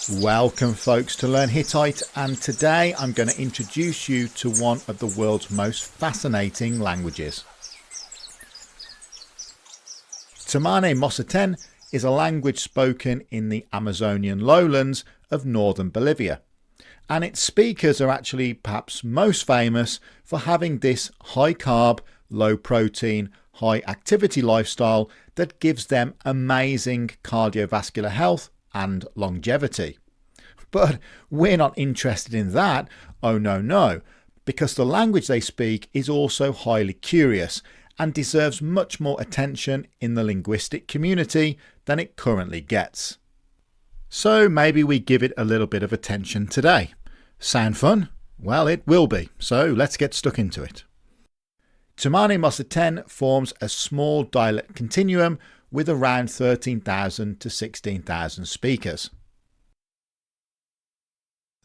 Welcome folks to Learn Hittite, and today I'm going to introduce you to one of the world's most fascinating languages. Chimane-Mosetén is a language spoken in the Amazonian lowlands of northern Bolivia, and its speakers are actually perhaps most famous for having this high carb, low protein, high activity lifestyle that gives them amazing cardiovascular health and longevity. But we're not interested in that, oh no, because the language they speak is also highly curious and deserves much more attention in the linguistic community than it currently gets. So maybe we give it a little bit of attention today. Sound fun? Well, it will be, so let's get stuck into it. Chimane-Mosetén forms a small dialect continuum with around 13,000 to 16,000 speakers.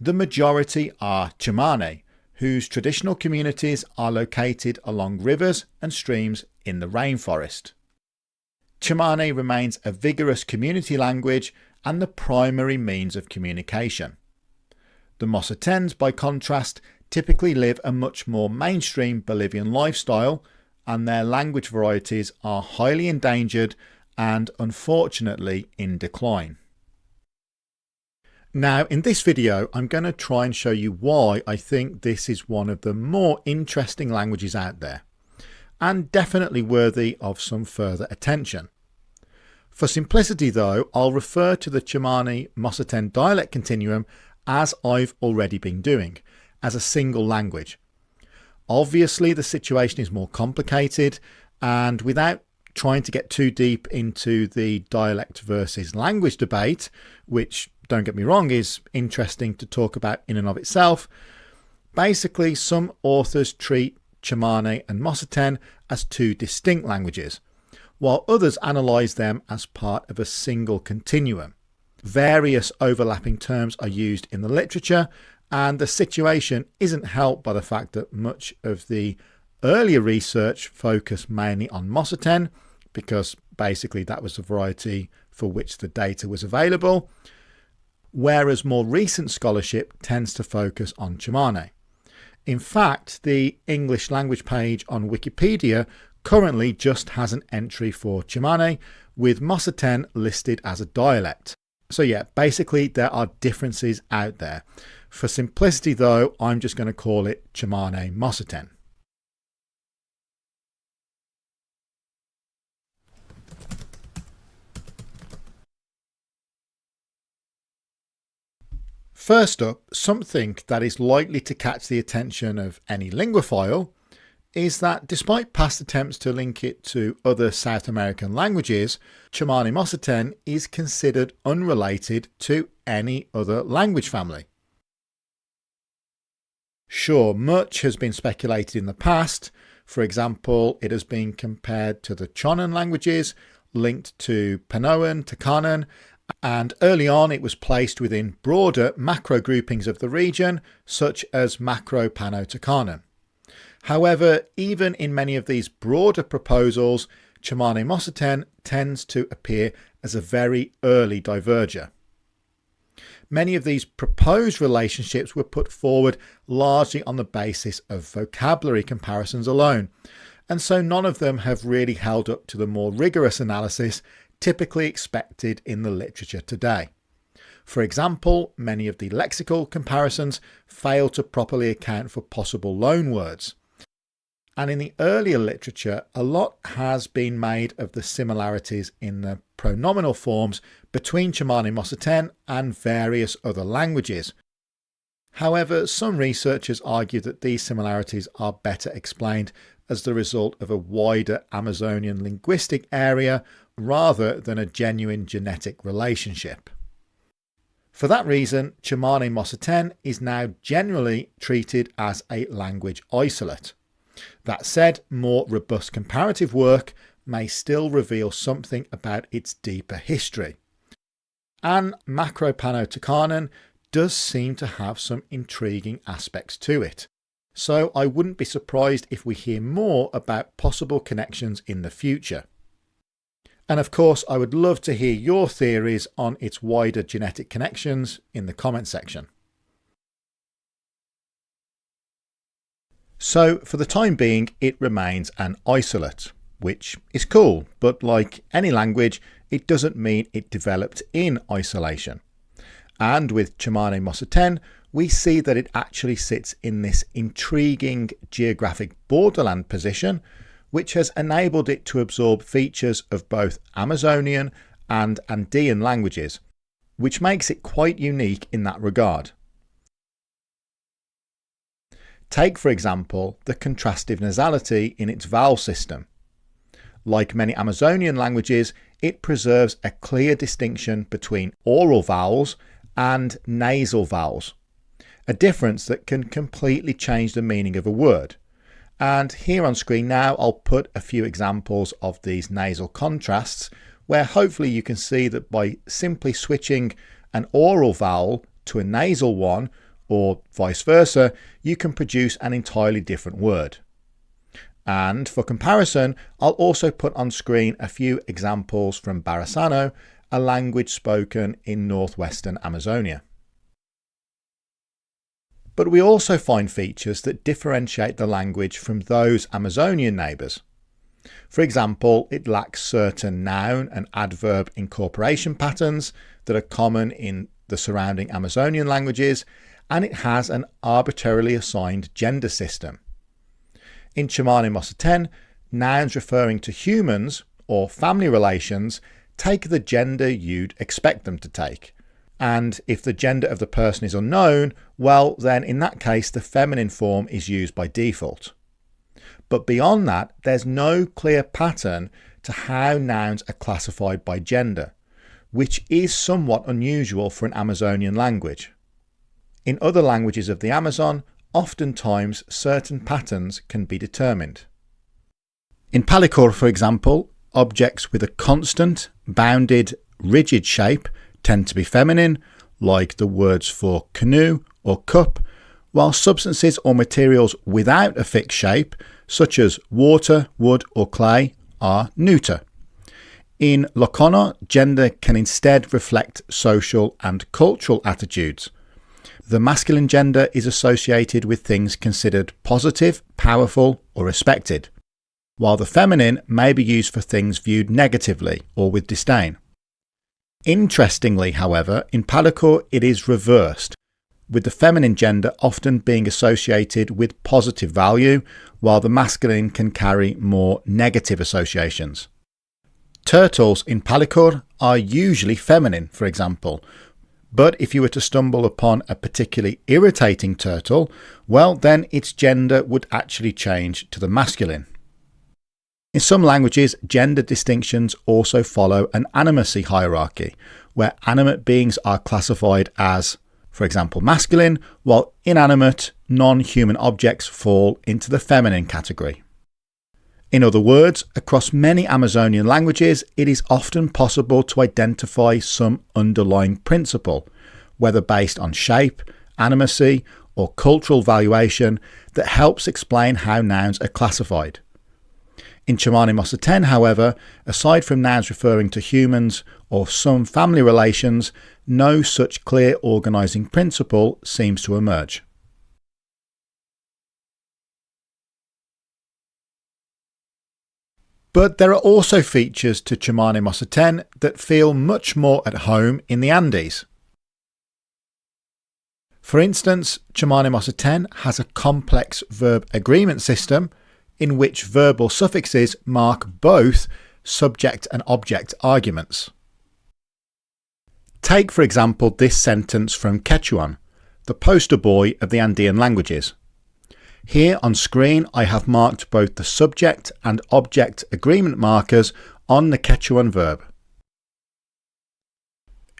The majority are Chimane, whose traditional communities are located along rivers and streams in the rainforest. Chimane remains a vigorous community language and the primary means of communication. The Moseténs, by contrast, typically live a much more mainstream Bolivian lifestyle, and their language varieties are highly endangered and unfortunately in decline. Now, in this video, I'm going to try and show you why I think this is one of the more interesting languages out there, and definitely worthy of some further attention. For simplicity though, I'll refer to the Chimane-Mosetén dialect continuum as I've already been doing, as a single language. Obviously the situation is more complicated, and without trying to get too deep into the dialect versus language debate, which, don't get me wrong, is interesting to talk about in and of itself, basically some authors treat Chimane and Mosetén as two distinct languages, while others analyse them as part of a single continuum. Various overlapping terms are used in the literature, and the situation isn't helped by the fact that much of the earlier research focused mainly on Mosetén, because basically that was the variety for which the data was available, whereas more recent scholarship tends to focus on Chimane. In fact, the English language page on Wikipedia currently just has an entry for Chimane, with Mosetén listed as a dialect. So yeah, basically there are differences out there. For simplicity though, I'm just going to call it Chimane-Mosetén. First up, something that is likely to catch the attention of any linguophile is that despite past attempts to link it to other South American languages, Chimane-Mosetén is considered unrelated to any other language family. Sure, much has been speculated in the past. For example, it has been compared to the Chonan languages, linked to Proto-Takanan, and early on it was placed within broader macro groupings of the region, such as Macro-Pano-Takanan. However, even in many of these broader proposals, Chimane-Mosetén tends to appear as a very early diverger. Many of these proposed relationships were put forward largely on the basis of vocabulary comparisons alone, and so none of them have really held up to the more rigorous analysis typically expected in the literature today. For example, many of the lexical comparisons fail to properly account for possible loanwords. And in the earlier literature, a lot has been made of the similarities in the pronominal forms between Chimane-Mosetén and various other languages. However, some researchers argue that these similarities are better explained as the result of a wider Amazonian linguistic area rather than a genuine genetic relationship. For that reason, Chimane-Mosetén is now generally treated as a language isolate. That said, more robust comparative work may still reveal something about its deeper history. And Macro-Pano-Takanan does seem to have some intriguing aspects to it, so I wouldn't be surprised if we hear more about possible connections in the future. And of course, I would love to hear your theories on its wider genetic connections in the comment section. So for the time being, it remains an isolate, which is cool, but like any language, it doesn't mean it developed in isolation. And with Chimane-Mosetén, we see that it actually sits in this intriguing geographic borderland position, which has enabled it to absorb features of both Amazonian and Andean languages, which makes it quite unique in that regard. Take, for example, the contrastive nasality in its vowel system. Like many Amazonian languages, it preserves a clear distinction between oral vowels and nasal vowels, a difference that can completely change the meaning of a word. And here on screen now, I'll put a few examples of these nasal contrasts, where hopefully you can see that by simply switching an oral vowel to a nasal one, or vice versa, you can produce an entirely different word. And for comparison, I'll also put on screen a few examples from Barasano, a language spoken in northwestern Amazonia. But we also find features that differentiate the language from those Amazonian neighbours. For example, it lacks certain noun and adverb incorporation patterns that are common in the surrounding Amazonian languages, and it has an arbitrarily assigned gender system. In Chimane-Mosetén, nouns referring to humans or family relations take the gender you'd expect them to take. And if the gender of the person is unknown, well, then in that case, the feminine form is used by default. But beyond that, there's no clear pattern to how nouns are classified by gender, which is somewhat unusual for an Amazonian language. In other languages of the Amazon, oftentimes certain patterns can be determined. In Palikor, for example, objects with a constant, bounded, rigid shape tend to be feminine, like the words for canoe or cup, while substances or materials without a fixed shape, such as water, wood or clay, are neuter. In Lokono, gender can instead reflect social and cultural attitudes. The masculine gender is associated with things considered positive, powerful or respected, while the feminine may be used for things viewed negatively or with disdain. Interestingly, however, in Palikor it is reversed, with the feminine gender often being associated with positive value, while the masculine can carry more negative associations. Turtles in Palikor are usually feminine, for example, but if you were to stumble upon a particularly irritating turtle, well, then its gender would actually change to the masculine. In some languages, gender distinctions also follow an animacy hierarchy, where animate beings are classified as, for example, masculine, while inanimate, non-human objects fall into the feminine category. In other words, across many Amazonian languages, it is often possible to identify some underlying principle, whether based on shape, animacy, or cultural valuation, that helps explain how nouns are classified. In Chimane-Mosetén, however, aside from nouns referring to humans or some family relations, no such clear organising principle seems to emerge. But there are also features to Chimane-Mosetén that feel much more at home in the Andes. For instance, Chimane-Mosetén has a complex verb agreement system in which verbal suffixes mark both subject and object arguments. Take, for example, this sentence from Quechuan, the poster boy of the Andean languages. Here on screen I have marked both the subject and object agreement markers on the Quechuan verb.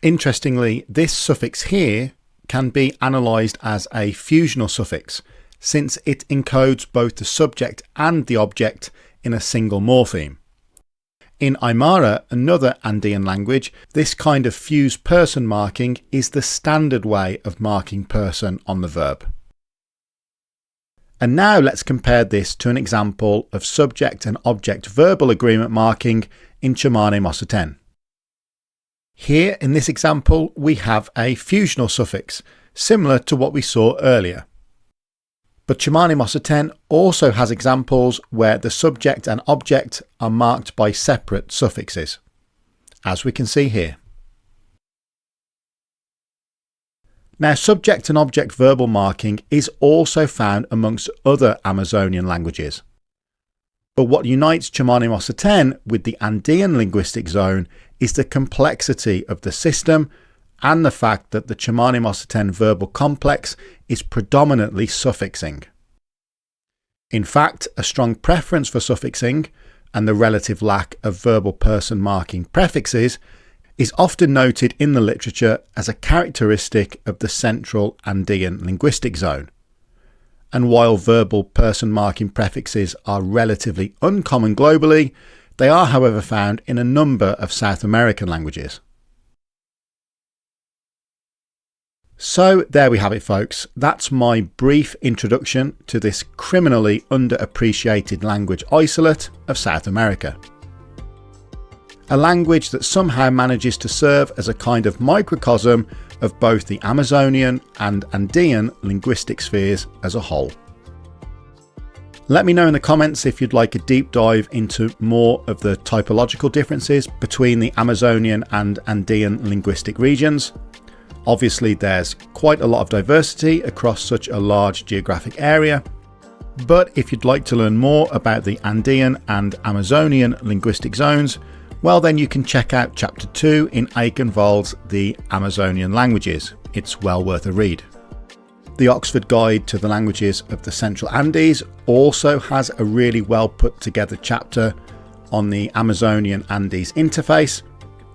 Interestingly, this suffix here can be analysed as a fusional suffix, since it encodes both the subject and the object in a single morpheme. In Aymara, another Andean language, this kind of fused person marking is the standard way of marking person on the verb. And now let's compare this to an example of subject and object verbal agreement marking in Chimane-Mosetén. Here in this example we have a fusional suffix, similar to what we saw earlier. But Chimane-Mosetén also has examples where the subject and object are marked by separate suffixes, as we can see here. Now, subject and object verbal marking is also found amongst other Amazonian languages. But what unites Chimane-Mosetén with the Andean linguistic zone is the complexity of the system and the fact that the Chimane-Mosetén verbal complex is predominantly suffixing. In fact, a strong preference for suffixing and the relative lack of verbal person marking prefixes is often noted in the literature as a characteristic of the central Andean linguistic zone. And while verbal person marking prefixes are relatively uncommon globally, they are however found in a number of South American languages. So there we have it, folks. That's my brief introduction to this criminally underappreciated language isolate of South America. A language that somehow manages to serve as a kind of microcosm of both the Amazonian and Andean linguistic spheres as a whole. Let me know in the comments if you'd like a deep dive into more of the typological differences between the Amazonian and Andean linguistic regions. Obviously, there's quite a lot of diversity across such a large geographic area, but if you'd like to learn more about the Andean and Amazonian linguistic zones, well then you can check out Chapter 2 in Eichenwald's The Amazonian Languages. It's well worth a read. The Oxford Guide to the Languages of the Central Andes also has a really well put together chapter on the Amazonian Andes interface.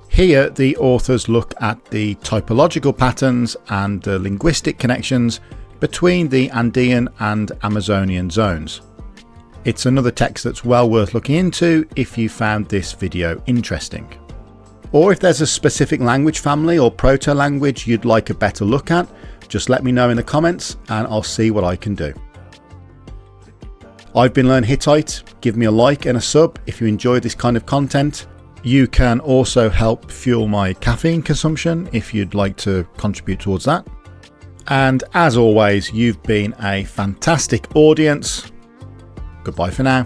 Here the authors look at the typological patterns and the linguistic connections between the Andean and Amazonian zones. It's another text that's well worth looking into if you found this video interesting. Or if there's a specific language family or proto-language you'd like a better look at, just let me know in the comments and I'll see what I can do. I've been Learn Hittite. Give me a like and a sub if you enjoy this kind of content. You can also help fuel my caffeine consumption if you'd like to contribute towards that. And as always, you've been a fantastic audience. Goodbye for now.